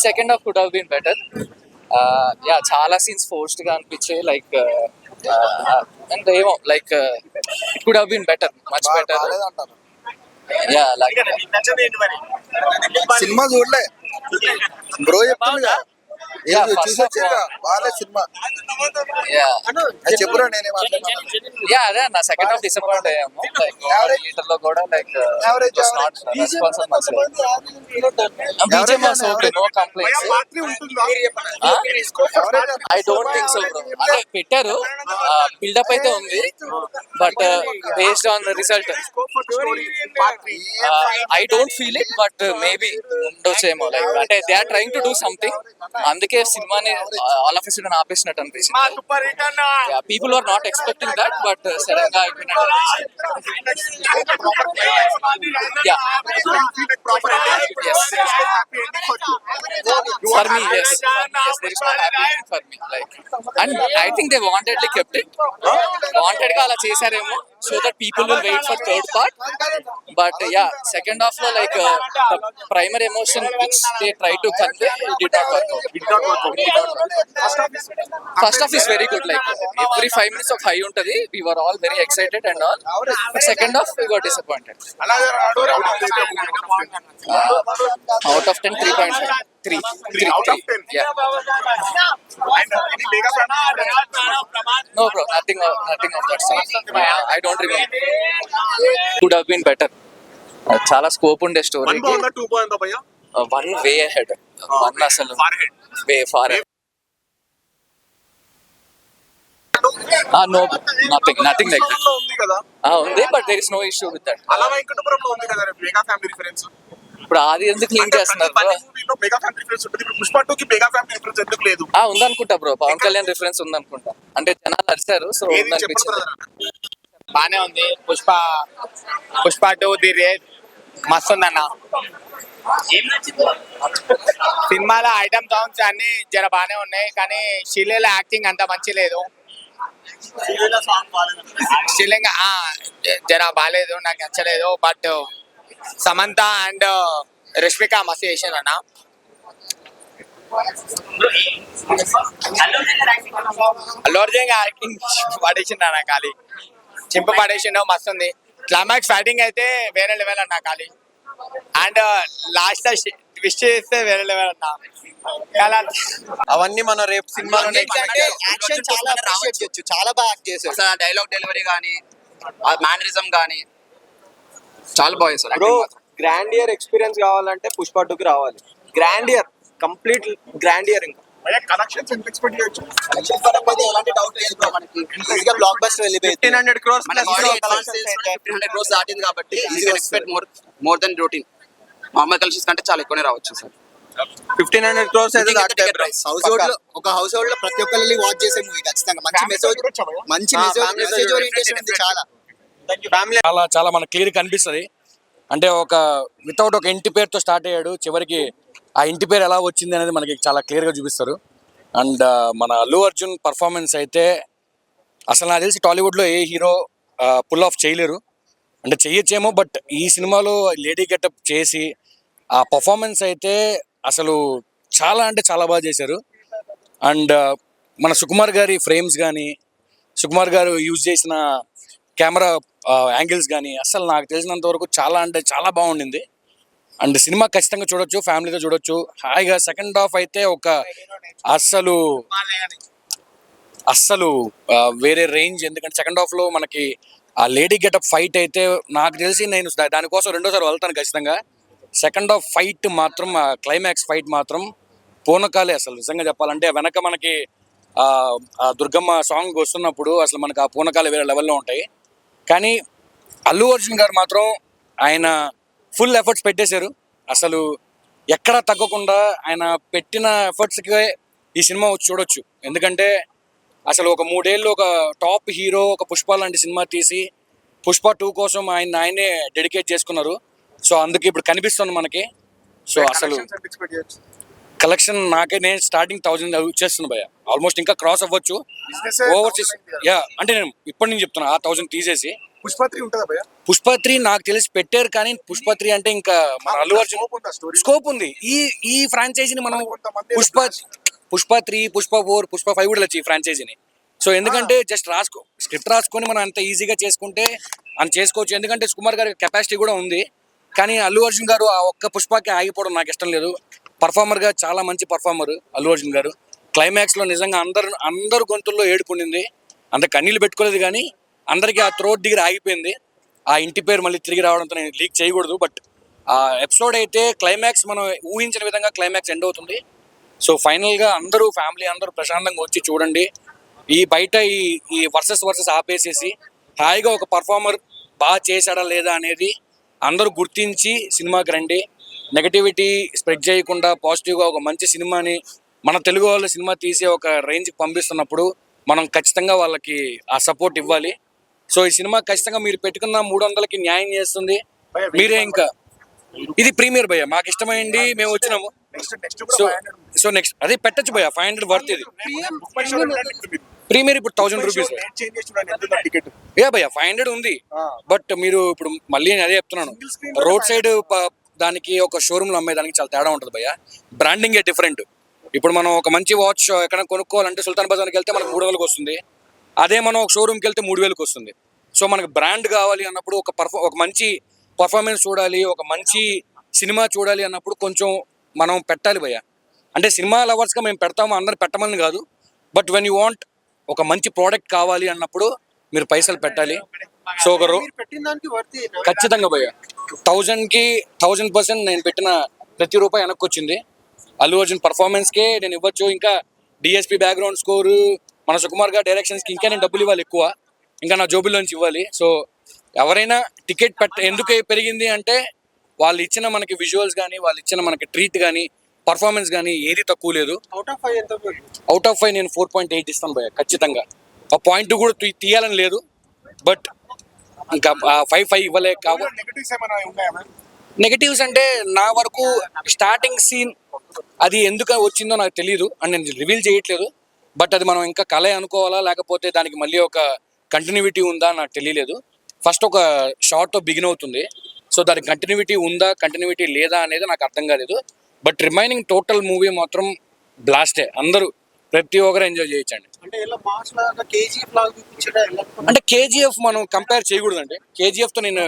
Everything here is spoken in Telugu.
Second half could have been better. Yeah చాలా సీన్స్ ఫోర్స్డ్ గా అనిపించాయి. లైక్ అండ్ ఏమో like it could have been better, much better. Yeah like cinema చూడలే బ్రో చెప్తుందిగా Yeah, చూసి first of వచ్చారుగా బాగాలేదు సినిమా. చెప్పురా నేనే యా అదే అన్న సెకండ్ హాఫ్ డిసప్పాయింట్ అయ్యాము. లైక్ లీటర్ లో కూడా like not response BGM was okay, no complaints. I don't think so bro. అంటే పెట్టారు, బిల్డప్ అయితే ఉంది, but based on the result I don't feel it. But maybe ఉండొచ్చేమో. లైక్ అంటే they are trying to do something, అందుకే సినిమాని ఆల్ ఆఫ్ సడన్ ఆపేసినట్టు అనిపించింది. People are not expecting that, but sudden గా అయిపోయినట్టు అనిపించింది. For me, yes. There is no happy ending for me. Like, and I think they wantedly kept it. Wanted గా అలా చేశారేమో, so that people will wait for third part. But yeah, second half lo like the primary emotion which they try to convey, it did not work out. First half is very good. Like every 5 minutes of high untadi. We were all very excited and all. But second half we got disappointed. Out of 10, 3.5. 3 out of 10. Yeah. No bro, nothing of that sort. I don't remember. Could have been better. చాలా స్కోప్ ఉండే స్టోరీ. 1 బాగుందా 2 బాగుందా భయ్యా? 1 వే అహెడ్. 1 అసలు way far ahead. No, nothing like that. ఉంది కదా. ఉంది, but there is no issue with that. అలా వెంకటపురంలో ఉంది కదా మెగా ఫ్యామిలీ రిఫరెన్స్. ఇప్పుడు అది ఎందుకు లింక్ చేస్తున్నారు బ్రో? మూవీలో మెగా ఫ్యామిలీ రిఫరెన్స్ ఉంటుంది, ఇప్పుడు పుష్ప 2 కి మెగా ఫ్యామిలీ రిఫరెన్స్ ఎందుకు లేదు? ఉందనుకుంటా బ్రో, పవన్ కళ్యాణ్ రిఫరెన్స్ ఉందనుకుంటా. అంటే జనాలు అరిచారు, సో ఉందనిపించింది. బానే ఉంది. పుష్ప 2 ది రేట్ మస్తు ఉందన్న. సినిమాలో ఐటమ్ సాంగ్స్ అన్ని జర బానే ఉన్నాయి, కానీ షిలేల యాక్టింగ్ అంత మంచి లేదు. షిలింగ్ జర బాగాలేదు, నాకు నచ్చలేదు. బట్ సమంత అండ్ రష్మిక మస్తు చేసారు అన్న. అల్లు అర్జున్ యాక్టింగ్ పడేసిండు అన్న, ఖాళీ చింప పడేసిండు. మస్తు ఉంది. క్లైమాక్స్ ఫైటింగ్ అయితే వేరే లెవెల్ అన్న ఖాళీ. అండ్ లాస్ట్ ట్విస్ట్ చేస్తే వేరే లెవెల్ అన్న. అవన్నీ మనం రేపు సినిమాలో చాలా బాగా యాక్ట్ చేశారు. అసలు డైలాగ్ డెలివరీ కానీ మేనరిజం కానీ చాలా బాగా చేశారు. బ్రో గ్రాండియర్ ఎక్స్పీరియన్స్ కావాలంటే పుష్ప 2కి రావాలి. Grandeur, complete grandeur. ఇంకా భయ్యా కలెక్షన్స్ ఎంత ఎక్స్పెక్ట్ చేయొచ్చు? కలెక్షన్ పరంగా ఎలాంటి డౌట్ లేదు బ్రో. మనకి ఈజీగా బ్లాక్ బస్టర్ వెళ్ళిపోయింది. 1500 crores 1500 crores దాటింది కాబట్టి ఈజీగా expect more than routine. Normal collections కంటే చాలా ఎక్కువనే రావచ్చు సార్. 1500 crores అయితే ఒక హౌస్ హోల్డ్ లో ప్రతి ఒక్కరిని వాచ్ చేసే మూవీ ఖచ్చితంగా. మంచి మెసేజ్ ఓరియంటేషన్ ఉంది చాలా. ఫ్యామిలీ చాలా మనకు క్లియర్ కనిపిస్తుంది. అంటే ఒక వితౌట్ ఒక ఇంటి పేరుతో స్టార్ట్ అయ్యాడు, చివరికి ఆ ఇంటి పేరు ఎలా వచ్చింది అనేది మనకి చాలా క్లియర్గా చూపిస్తారు. అండ్ మన అల్లు అర్జున్ పర్ఫార్మెన్స్ అయితే అసలు నాకు తెలిసి టాలీవుడ్లో ఏ హీరో పుల్ ఆఫ్ చేయలేరు. అంటే చెయ్యొచ్చేమో, బట్ ఈ సినిమాలో లేడీ గెటప్ చేసి ఆ పర్ఫార్మెన్స్ అయితే అసలు చాలా అంటే చాలా బాగా చేశారు. అండ్ మన సుకుమార్ గారి ఫ్రేమ్స్ కానీ, సుకుమార్ గారు యూజ్ చేసిన కెమెరా యాంగిల్స్ కానీ అసలు నాకు తెలిసినంత వరకు చాలా అంటే చాలా బాగుండింది. అండ్ సినిమా ఖచ్చితంగా చూడొచ్చు, ఫ్యామిలీతో చూడొచ్చు హాయిగా. సెకండ్ హాఫ్ అయితే ఒక అస్సలు వేరే రేంజ్. ఎందుకంటే సెకండ్ హాఫ్లో మనకి ఆ లేడీ గెటప్ ఫైట్ అయితే నాకు తెలిసి నేను దానికోసం రెండోసారి వెళ్తాను ఖచ్చితంగా. సెకండ్ హాఫ్ ఫైట్ మాత్రం, ఆ క్లైమాక్స్ ఫైట్ మాత్రం పూనకాలే అసలు. నిజంగా చెప్పాలంటే వెనక మనకి ఆ దుర్గమ్మ సాంగ్ వస్తున్నప్పుడు అసలు మనకు ఆ పూనకాలు వేరే లెవెల్లో ఉంటాయి. కానీ అల్లు అర్జున్ గారు మాత్రం ఆయన ఫుల్ ఎఫర్ట్స్ పెట్టేశారు. అసలు ఎక్కడా తగ్గకుండా ఆయన పెట్టిన ఎఫర్ట్స్కి ఈ సినిమా చూడొచ్చు. ఎందుకంటే అసలు ఒక 3 ఏళ్ళు ఒక టాప్ హీరో ఒక పుష్ప లాంటి సినిమా తీసి పుష్ప 2 కోసం ఆయనే డెడికేట్ చేసుకున్నారు. సో అందుకే ఇప్పుడు కనిపిస్తుంది మనకి. సో అసలు కలెక్షన్ నేను స్టార్టింగ్ 1000 చేస్తున్నా భయ్య, ఆల్మోస్ట్ ఇంకా క్రాస్ అవ్వచ్చు, ఓవర్ చేసి. అంటే నేను ఇప్పటి నుంచి చెప్తున్నా ఆ 1000 తీసేసి పుష్ప 3 ఉంటుందా భయ్యా? పుష్ప 3 నాకు తెలిసి పెట్టారు, కానీ పుష్ప 3 అంటే ఇంకా మన అల్లు అర్జున్ Scope ఉందా story? స్కోప్ ఉంది. ఈ ఫ్రాంచైజీని మనం కొంతమంది పుష్ప 3, పుష్ప 4, పుష్ప 5 కూడా వచ్చి ఈ ఫ్రాంచైజీని. సో ఎందుకంటే జస్ట్ స్క్రిప్ట్ రాసుకొని మనం అంత ఈజీగా చేసుకుంటే అని చేసుకోవచ్చు. ఎందుకంటే సుకుమార్ గారి కెపాసిటీ కూడా ఉంది, కానీ అల్లు అర్జున్ గారు ఆ ఒక్క పుష్పకి ఆగిపోవడం నాకు ఇష్టం లేదు. పర్ఫార్మర్ గా చాలా మంచి పర్ఫార్మర్ అల్లు అర్జున్ గారు. క్లైమాక్స్ లో నిజంగా అందరు గొంతుల్లో ఏడుపుండింది. అంత కన్నీళ్ళు పెట్టుకోలేదు, కానీ అందరికీ ఆ థ్రోట్ దగ్గర ఆగిపోయింది. ఆ ఇంటి పేరు మళ్ళీ తిరిగి రావడంతో నేను లీక్ చేయకూడదు, బట్ ఆ ఎపిసోడ్ అయితే క్లైమాక్స్ మనం ఊహించిన విధంగా క్లైమాక్స్ ఎండ్ అవుతుంది. సో ఫైనల్ గా అందరూ ఫ్యామిలీ అందరూ ప్రశాంతంగా వచ్చి చూడండి. ఈ బయట ఈ వర్సెస్ ఆపేసేసి హాయిగా ఒక పర్ఫార్మర్ బాగా చేశాడా లేదా అనేది అందరూ గుర్తించి సినిమాకి రండి. నెగటివిటీ స్ప్రెడ్ చేయకుండా పాజిటివ్గా ఒక మంచి సినిమాని మన తెలుగు వాళ్ళ సినిమా తీసే ఒక రేంజ్కి పంపిస్తున్నప్పుడు మనం ఖచ్చితంగా వాళ్ళకి ఆ సపోర్ట్ ఇవ్వాలి. సో ఈ సినిమా ఖచ్చితంగా మీరు పెట్టుకున్న 300కి న్యాయం చేస్తుంది. మీరే ఇంకా ఇది ప్రీమియర్ భయ్య, మాకు ఇష్టమైంది, మేము వచ్చినాము. నెక్స్ట్ సో సో నెక్స్ట్ అదే పెట్టచ్చు భయ్య, 500 వర్త్. ఇది ప్రీమియర్ ఇప్పుడు 1000 రూపీస్. చేంజ్ చేసి చూడండి ఎంత టికెట్. ఏ భయ్య 500 ఉంది, బట్ మీరు ఇప్పుడు మళ్ళీ నేను అదే చెప్తున్నాను, రోడ్ సైడ్ దానికి ఒక షోరూమ్ లో అమ్మేదానికి చాలా తేడా ఉంటుంది భయ్య. Branding a different. ఇప్పుడు మనం ఒక మంచి వాచ్ ఎక్కడ కొనుక్కోవాలంటే సుల్తాన్ బజార్కి వెళ్తే మనకు 3000కి వస్తుంది. అదే మనం ఒక షోరూమ్కి వెళ్తే 3000కి వస్తుంది. సో మనకు బ్రాండ్ కావాలి అన్నప్పుడు ఒక మంచి పర్ఫార్మెన్స్ చూడాలి, ఒక మంచి సినిమా చూడాలి అన్నప్పుడు కొంచెం మనం పెట్టాలి భయ్య. అంటే సినిమా లవర్స్గా మేము పెడతాము, అందరు పెట్టమని కాదు, బట్ వెన్ యూ వాంట్ ఒక మంచి ప్రోడక్ట్ కావాలి అన్నప్పుడు మీరు పైసలు పెట్టాలి. సో ఒక ఖచ్చితంగా భయ్య 1000కి 1000% నేను పెట్టిన ప్రతి రూపాయి వెనక్కి వచ్చింది. అల్లు అర్జున్ పర్ఫార్మెన్స్కే నేను ఇవ్వచ్చు, ఇంకా డిఎస్పి బ్యాక్గ్రౌండ్ స్కోరు, మన సుకుమార్ గారి డైరెక్షన్స్కి ఇంకా నేను డబ్బులు ఇవ్వాలి ఎక్కువ, ఇంకా నా జోబుల్లోంచి ఇవ్వాలి. సో ఎవరైనా టికెట్ ఎందుకు పెరిగింది అంటే వాళ్ళు ఇచ్చిన మనకి విజువల్స్ కానీ, వాళ్ళు ఇచ్చిన మనకి ట్రీట్ కానీ, పర్ఫార్మెన్స్ కానీ ఏది తక్కువ లేదు. అవుట్ ఆఫ్ 5 నేను 4.8 ఇస్తాను భయ్య ఖచ్చితంగా. ఆ పాయింట్ కూడా తీయాలని లేదు, బట్ ఇంకా 5 ఇవ్వలేక కాబట్టి. నెగటివ్స్ ఏమైనా ఉన్నాయా? నెగటివ్స్ అంటే నా వరకు స్టార్టింగ్ సీన్ అది ఎందుకు వచ్చిందో నాకు తెలియదు అండ్ నేను రివీల్ చేయట్లేదు, బట్ అది మనం ఇంకా కళ అనుకోవాలా లేకపోతే దానికి మళ్ళీ ఒక కంటిన్యూటీ ఉందా నాకు తెలియలేదు. ఫస్ట్ ఒక షార్ట్తో బిగిన్ అవుతుంది, సో దానికి కంటిన్యూటీ ఉందా కంటిన్యూటీ లేదా అనేది నాకు అర్థం కాలేదు. బట్ రిమైనింగ్ టోటల్ మూవీ మాత్రం బ్లాస్టే, అందరూ ప్రతి ఒక్కరు ఎంజాయ్ చేయొచ్చండి. అంటే కేజీఎఫ్ మనం కంపేర్ చేయకూడదండి. కేజీఎఫ్తో నేను